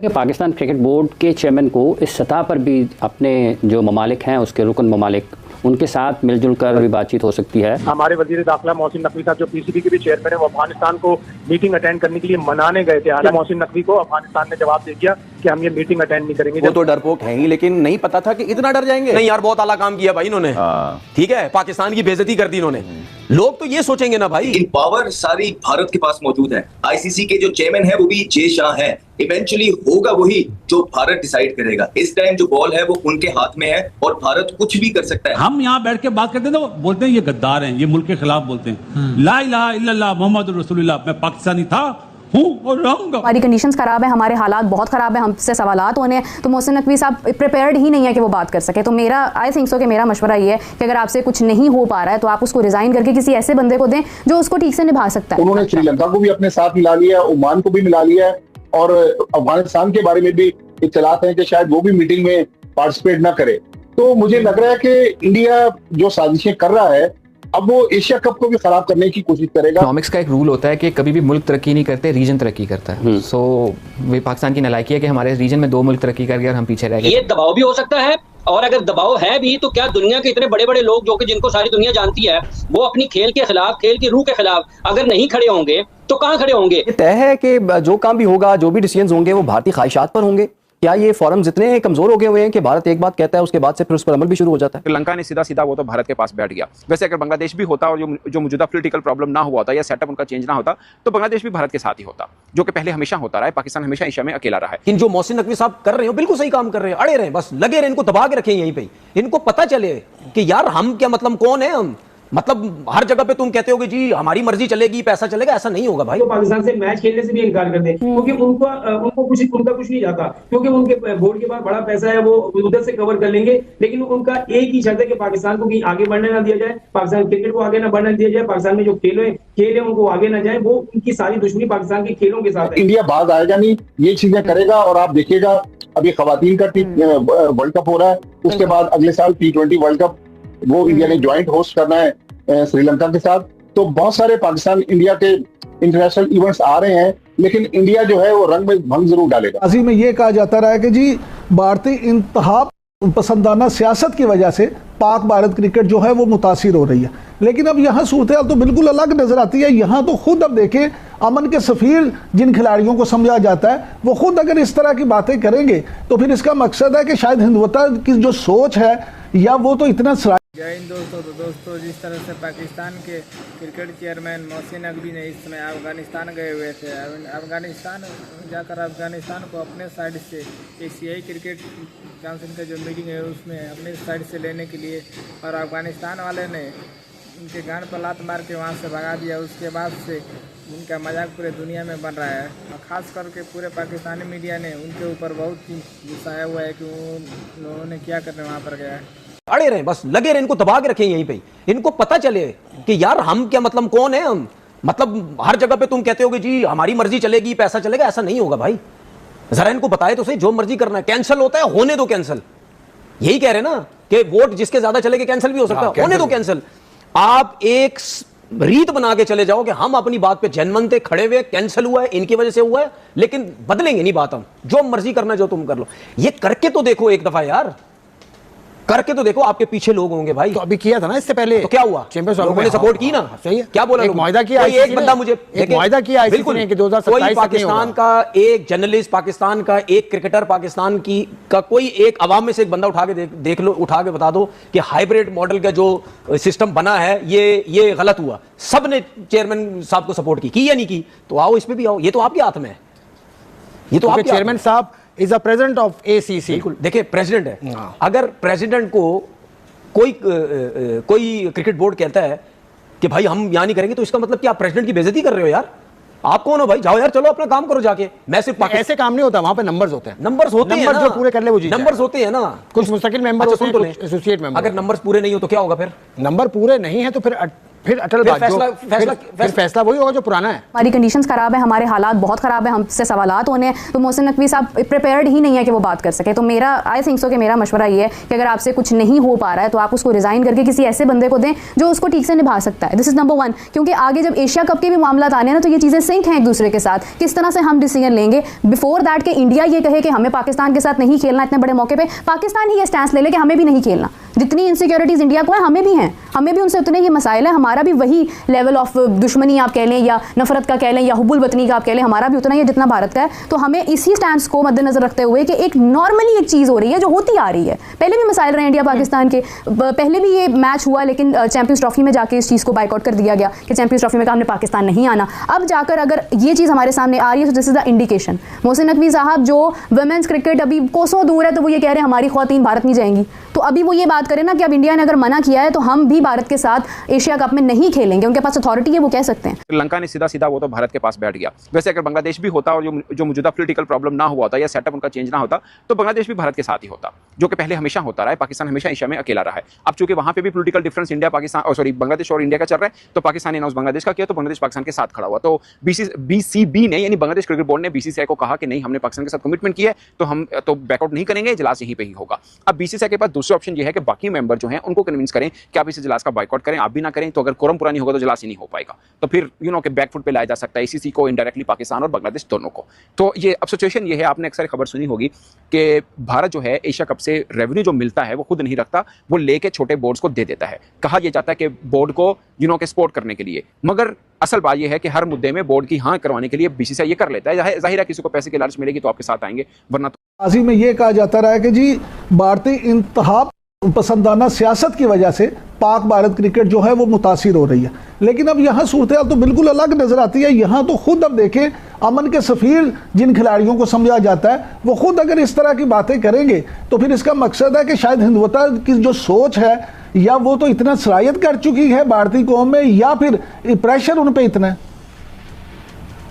Pakistan cricket board के chairman को इस सतह पर भी अपने जो ममालिक हैं उसके रुकन ममालिक उनके साथ मिलजुल कर भी बातचीत हो सकती है। हमारे वजीर दाखिला मोहसिन नकवी साहब जो पीसीबी के भी चेयरमैन है वो अफगानिस्तान को मीटिंग अटेंड करने के लिए मनाने गए थे। हालांकि मोहसिन नकवी को अफगानिस्तान ने जवाब दे दिया कि हम ये मीटिंग अटेंड नहीं करेंगे। वो तो डरपोक है ही, लेकिन नहीं पता था कि इतना डर जाएंगे। नहीं यार, बहुत आला काम किया भाई इन्होंने। ठीक है, पाकिस्तान की बेइज्जती कर दी इन्होंने। लोग तो ये सोचेंगे ना भाई, लेकिन पावर सारी भारत के पास मौजूद है। आईसीसी के जो चेयरमैन है वो भी जय शाह है। इवेंचुअली होगा वही जो भारत डिसाइड करेगा। इस टाइम जो बॉल है वो उनके हाथ में है और भारत कुछ भी कर सकता है। हम यहाँ बैठ के बात करते हैं तो बोलते हैं ये गद्दार हैं, ये मुल्क के खिलाफ बोलते हैं। ला इलाहा इल्लल्लाह मोहम्मद रसूलुल्लाह, मैं पाकिस्तानी था, हूँ और रहूंगा। हमारी कंडीशंस खराब है, हमारे हालात बहुत खराब है, हमसे सवालात होने हैं, तो मोहसिन नकवी साहब प्रिपेयर्ड ही नहीं है कि वो बात कर सके। तो मेरा आई थिंक सो कि मेरा मशवरा ये है कि अगर आपसे कुछ नहीं हो पा रहा है तो आप उसको रिजाइन करके किसी ऐसे बंदे को दें जो उसको ठीक से निभा सकता है। उन्होंने श्रीलंका को भी अपने साथ मिला लिया, ओमान को भी मिला लिया है और अफगानिस्तान के बारे में भी इत्तलात है कि शायद वो भी मीटिंग में पार्टिसिपेट ना करे। तो मुझे लग रहा है कि इंडिया जो साजिशें कर रहा है अब वो एशिया कप को भी खराब करने की कोशिश करेगा। इकोनॉमिक्स का एक रूल होता है कि कभी भी मुल्क तरक्की नहीं करते, रीजन तरक्की करता है। सो वे पाकिस्तान की नालायकी है कि हमारे रीजन में दो मुल्क तरक्की कर गए और हम पीछे रह गए। ये दबाव भी हो सकता है, और अगर दबाव है भी तो क्या दुनिया के इतने बड़े बड़े लोग जो कि जिनको सारी दुनिया जानती है वो अपनी खेल के खिलाफ, खेल की रूह के खिलाफ अगर नहीं खड़े होंगे तो कहां खड़े होंगे? ये तय है कि जो काम भी होगा, जो भी डिसीजंस होंगे वो भारतीय ख्वाहिशात पर होंगे। क्या ये फॉरम्स इतने कमजोर हो गए हुए हैं कि भारत एक बात कहता है उसके बाद से फिर उस पर अमल भी शुरू हो जाता है? श्रीलंका ने सीधा सीधा वो तो भारत के पास बैठ गया। वैसे अगर बांग्लादेश भी होता और जो मौजूदा पॉलिटिकल प्रॉब्लम ना हुआ होता या सेटअप उनका चेंज ना होता तो बांग्लादेश भी भारत के साथ ही होता, जो कि पहले हमेशा होता रहा है। पाकिस्तान हमेशा एशिया में अकेला रहा है। इन जो मोहसिन नकवी साहब कर रहे हो बिल्कुल सही काम कर रहे हैं, अड़े रहे, बस लगे रहे, इनको दबा के रखें यहीं पे। इनको पता चले कि यार हम क्या, मतलब कौन है हम, मतलब हर जगह पे तुम कहते हो कि जी हमारी मर्जी चलेगी, पैसा चलेगा, ऐसा नहीं होगा भाई। तो पाकिस्तान से मैच खेलने से भी इनकार कर दें क्योंकि उनको कुछ नहीं जाता, क्योंकि उनके बोर्ड के पास बड़ा पैसा है, वो उधर से कवर कर लेंगे। लेकिन उनका एक ही शर्त है कि पाकिस्तान को कहीं आगे बढ़ने ना दिया जाए, पाकिस्तान क्रिकेट को आगे ना बढ़ने दिया जाए, पाकिस्तान में जो खेल है उनको आगे ना जाए। वो उनकी सारी दुश्मनी पाकिस्तान के खेलों के साथ है। इंडिया बाहर आएगा नहीं, ये चीजें करेगा और आप देखिएगा अभी खवातीन का वर्ल्ड कप हो रहा है, उसके बाद अगले साल T20 वर्ल्ड कप वो इंडिया ने ज्वाइंट होस्ट करना है श्रीलंका के साथ। तो बहुत सारे पाकिस्तान इंडिया के इंटरनेशनल इवेंट्स आ रहे हैं, लेकिन इंडिया जो है वो रंग में भंग जरूर डालेगा। अजी में ये कहा जाता रहा है कि जी भारतीय इंतहा पसंदाना सियासत की वजह से पाक भारत क्रिकेट जो है वो मुतासिर हो रही है, लेकिन अब यहाँ सूरत हाल तो बिल्कुल अलग नजर आती है। यहाँ तो खुद अब देखें, अमन के सफीर जिन खिलाड़ियों को समझा जाता है वो खुद अगर इस तरह की बातें करेंगे तो फिर इसका मकसद है कि शायद हिंदुत्व की जो सोच है या वो तो इतना। जय हिंद दोस्तों, जिस तरह से पाकिस्तान के क्रिकेट चेयरमैन मोहसिन नकवी ने इस समय अफगानिस्तान गए हुए थे, अफगानिस्तान जाकर अफगानिस्तान को अपने साइड से एशियाई क्रिकेट काउंसिल का जो मीटिंग है उसमें अपने साइड से लेने के लिए, और अफगानिस्तान वाले ने उनके गान पर लात मार के वहाँ से भगा दिया। उसके बाद से उनका मजाक पूरे दुनिया में बन रहा है, और ख़ास करके पूरे पाकिस्तानी मीडिया ने उनके ऊपर बहुत ही गुस्साया हुआ है कि उन्होंने क्या करने वहाँ पर गया है। अड़े रहे, बस लगे रहे, इनको दबा के रखें यहीं पे। इनको पता चले कि यार हम क्या, मतलब कौन है हम, मतलब हर जगह पे तुम कहते हो कि जी हमारी मर्जी चलेगी, पैसा चलेगा, ऐसा नहीं होगा भाई। जरा इनको बताए तो सही, जो मर्जी करना है कैंसिल होता है, होने दो कैंसिल। यही कह रहे ना कि वोट जिसके ज्यादा चलेंगे कैंसिल भी हो सकता है, होने दो कैंसिल। आप एक रीत बना के चले जाओ कि हम अपनी बात पे जनमन थे, खड़े हुए, कैंसिल हुआ है, इनकी वजह से हुआ है, लेकिन बदलेंगे नहीं बात हम। जो मर्जी करना जो तुम कर लो, ये करके तो देखो एक दफा यार, करके तो देखो, आपके पीछे लोग होंगे भाई। तो अभी किया था ना इससे पहले, तो क्या हुआ? लोगों ने सपोर्ट की ना, सही है। क्या बोला? एक मुआहदा किया, एक बंदा मुझे मुआहदा किया बिल्कुल कि 2027 पाकिस्तान का एक जर्नलिस्ट, पाकिस्तान का एक क्रिकेटर, पाकिस्तान की का कोई एक अवाम में से एक बंदा उठा के देख लो, उठा के बता दो कि हाइब्रिड मॉडल का जो सिस्टम बना है ये गलत हुआ। सब ने चेयरमैन साहब को सपोर्ट की या नहीं की? तो आओ इसमें भी आओ, ये तो आपके हाथ में है। ये तो आपके चेयरमैन साहब is a president of ACC। बिल्कुल, देखिए प्रेसिडेंट है। अगर प्रेसिडेंट को कोई क्रिकेट बोर्ड कहता है कि भाई हम यहां नहीं करेंगे, तो इसका मतलब क्या आप प्रेसिडेंट की बेइज्जती कर रहे हो यार? आप कौन हो भाई? जाओ यार, चलो अपना काम करो जाके। मैं सिर्फ ऐसे काम नहीं होता, वहां पे नंबर्स होते हैं, नंबर्स होते हैं ना, जो पूरे कर ले वो जीत नंबर्स होते हैं ना, कुछ मुस्तकिल मेंबर होते हैं, कुछ एसोसिएट मेंबर। अगर नंबर्स पूरे नहीं हो तो क्या होगा फिर? नंबर पूरे नहीं है तो फिर फिर अटल फिर बात जो फिर फैसला वही होगा जो पुराना है। हमारी कंडीशंस खराब है, हमारे हालात बहुत खराब है, हमसे सवालात होने हैं, तो मोहसिन नकवी साहब प्रिपेयर्ड ही नहीं है कि वो बात कर सके। तो मेरा आई थिंक सो कि मेरा मशवरा ये है कि अगर आपसे कुछ नहीं हो पा रहा है तो आप उसको रिजाइन करके किसी ऐसे बंदे को दें जो उसको ठीक से निभा सकता है। दिस इज नंबर 1, क्योंकि आगे जब एशिया कप के भी मामला आने हैं ना, तो ये चीज़ें सिंक हैं एक दूसरे के साथ, किस तरह से हम डिसीजन लेंगे बिफोर दैट कि इंडिया ये कहे कि हमें पाकिस्तान के साथ नहीं खेलना, इतने बड़े मौके पे पाकिस्तान ही ये स्टैंस ले ले कि हमें भी नहीं खेलना। जितनी इनसिक्योरिटीज इंडिया को है हमें भी हैं, हमें भी उनसे उतने ही मसाइल है, हमारा भी वही लेवल ऑफ दुश्मनी आप कह लें या नफरत का कह लें या हुब्बुल वतनी का आप कह लें, हमारा भी उतना ही है जितना भारत का है। तो हमें इसी स्टैंड को मद्देनजर रखते हुए कि एक नॉर्मली एक चीज़ हो रही है जो होती आ रही है, पहले भी मसाइल रहे इंडिया पाकिस्तान के, पहले भी ये मैच हुआ लेकिन चैंपियंस ट्रॉफी में जाके इस चीज़ को बाइकआउट कर दिया गया कि चैंपियंस ट्रॉफी में कहा हमने पाकिस्तान नहीं आना। अब जाकर अगर ये चीज़ हमारे सामने आ रही है तो this is the indication. Mohsin Naqvi साहब जो वुमेन्स क्रिकेट अभी कोसों दूर है तो वो ये कह रहे हैं हमारी ख्वातीन भारत नहीं जाएंगी, तो अभी वो ये बात करें ना कि अब इंडिया ने अगर मना किया है तो हम भी भारत के साथ एशिया कप में नहीं खेलेंगे, उनके पास अथॉरिटी है, वो कह सकते हैं। श्रीलंका ने सीधा सीधा वो तो भारत के पास बैठ गया। वैसे अगर बांग्लादेश भी होता और जो मौजूदा पॉलिटिकल प्रॉब्लम ना हुआ होता या सेटअप उनका चेंज ना होता तो बांग्लादेश भी भारत के साथ ही होता, जो कि पहले हमेशा होता रहा है। पाकिस्तान हमेशा एशिया में अकेला रहा है। अब चूंकि वहां पे भी political difference India Pakistan sorry Bangladesh और इंडिया का चल रहा है, तो पाकिस्तान ने अनाउंस बांग्लादेश का किया तो बांग्लादेश पाकिस्तान के साथ खड़ा हुआ। तो बीसीबी ने यानी बांग्लादेश क्रिकेट बोर्ड ने बीसीसीआई को कहा कि नहीं, हमने पाकिस्तान के साथ कमिटमेंट किया है तो हम तो बैकआउट नहीं करेंगे, इजलास यहीं पे ही होगा। अब बीसीसीआई के पास दूसरा ऑप्शन ये है कि बाकी मेंबर जो हैं उनको कन्विंस करें कि आप इस इजलास का बाइकआउट करें, आप भी ना करें, तो अगर कोरम पूरा नहीं होगा तो इजलास ही नहीं हो पाएगा। तो फिर के बैकफुट पे लाया जा सकता है आईसीसी को, इनडायरेक्टली पाकिस्तान और बांग्लादेश दोनों को। तो ये अब सिचुएशन ये है, आपने अक्सर खबर सुनी होगी कि भारत जो है एशिया कप से रेवेन्यू जो मिलता है वो खुद नहीं रखता, वो लेके छोटे बोर्ड्स को दे देता है। कहा यह जाता है कि बोर्ड को के सपोर्ट करने के लिए, मगर असल बात यह है कि हर मुद्दे में बोर्ड की हाँ करवाने के लिए बीसीसीआई ये कर लेता है। जाहिर है किसी को पैसे की लालच मिलेगी तो आपके साथ आएंगे, वरना तो आज़ी में ये कहा जाता रहा है कि जी भारतीय इंतहा पसंदाना सियासत की वजह से पाक भारत क्रिकेट जो है वो मुतासिर हो रही है। लेकिन अब यहाँ सूरत हाल तो बिल्कुल अलग नजर आती है। यहाँ तो खुद अब देखें, अमन के सफीर जिन खिलाड़ियों को समझा जाता है वो खुद अगर इस तरह की बातें करेंगे तो फिर इसका मकसद है कि शायद हिंदुत्व की जो सोच है या वो तो इतना सरायत कर चुकी है भारतीय कौम में, या फिर प्रेशर उन पर इतना है।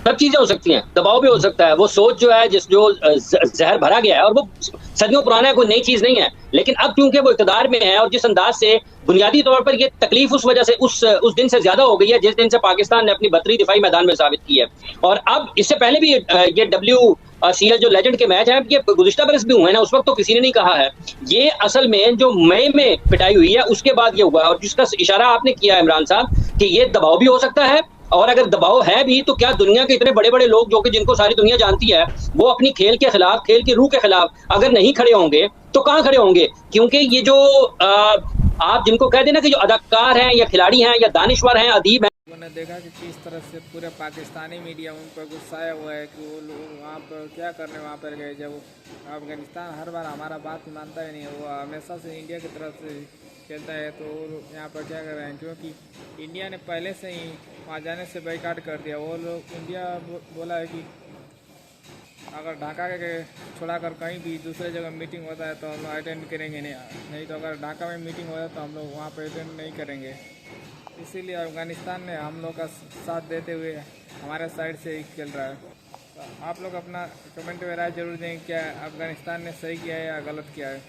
सब चीजें हो सकती हैं, दबाव भी हो सकता है। वो सोच जो है जो जहर भरा गया है और वो सदियों पुराना है, कोई नई चीज नहीं है। लेकिन अब क्योंकि वो इक़्तिदार में है और जिस अंदाज से बुनियादी तौर पर ये तकलीफ उस वजह से उस दिन से ज्यादा हो गई है जिस दिन से पाकिस्तान ने अपनी बतरी दिफाई मैदान में साबित की है। और अब इससे पहले भी ये WCL जो लेजेंड के मैच हैं ये गुज़िश्ता बरस भी हुए हैं ना, उस वक्त तो किसी ने नहीं कहा है। ये असल में जो मई में पिटाई हुई है उसके बाद ये हुआ है, और जिसका इशारा आपने किया है इमरान साहब कि ये दबाव भी हो सकता है, और अगर दबाव है भी तो क्या दुनिया के इतने बड़े बड़े लोग जो कि जिनको सारी दुनिया जानती है वो अपनी खेल के खिलाफ, खेल की रूह के खिलाफ अगर नहीं खड़े होंगे तो कहाँ खड़े होंगे? क्योंकि ये जो आप जिनको कह देना कि जो अदाकार हैं या खिलाड़ी हैं या दानिश्वर हैं, अदीब हैं, उन्होंने देखा कि किस तरह से पूरे पाकिस्तानी मीडिया उन पर गुस्साया हुआ है कि वो लोग वहाँ पर क्या करने वहाँ पर गए, जब अफगानिस्तान हर बार हमारा बात मानता ही नहीं है, वो हमेशा से इंडिया की तरफ से खेलता है। तो यहाँ पर क्या कर रहे हैं, क्योंकि इंडिया ने पहले से ही वहाँ जाने से बाइकाट कर दिया। वो लोग इंडिया बोला है कि अगर ढाका के छोड़ाकर कहीं भी दूसरे जगह मीटिंग होता है तो हम लोग अटेंड करेंगे नहीं तो अगर ढाका में मीटिंग होता है तो हम लोग वहाँ पर अटेंड नहीं करेंगे। इसीलिए अफगानिस्तान ने हम लोग का साथ देते हुए हमारे साइड से ही खेल रहा है। तो आप लोग अपना कमेंट में राय जरूर दें, क्या अफगानिस्तान ने सही किया है या गलत किया है।